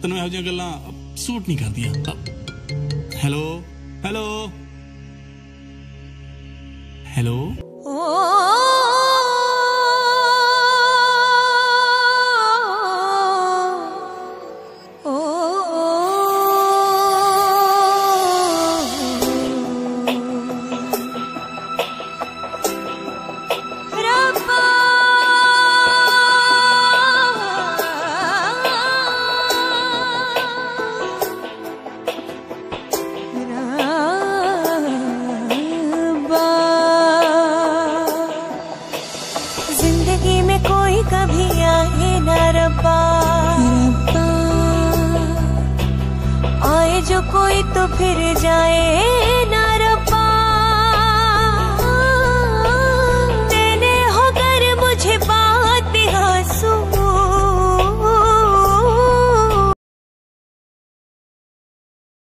तेन मैं यह गल्लां सूट नहीं करदियां। हेलो हेलो हेलो कभी आए ना रब्बा, आए जो कोई तो फिर जाए।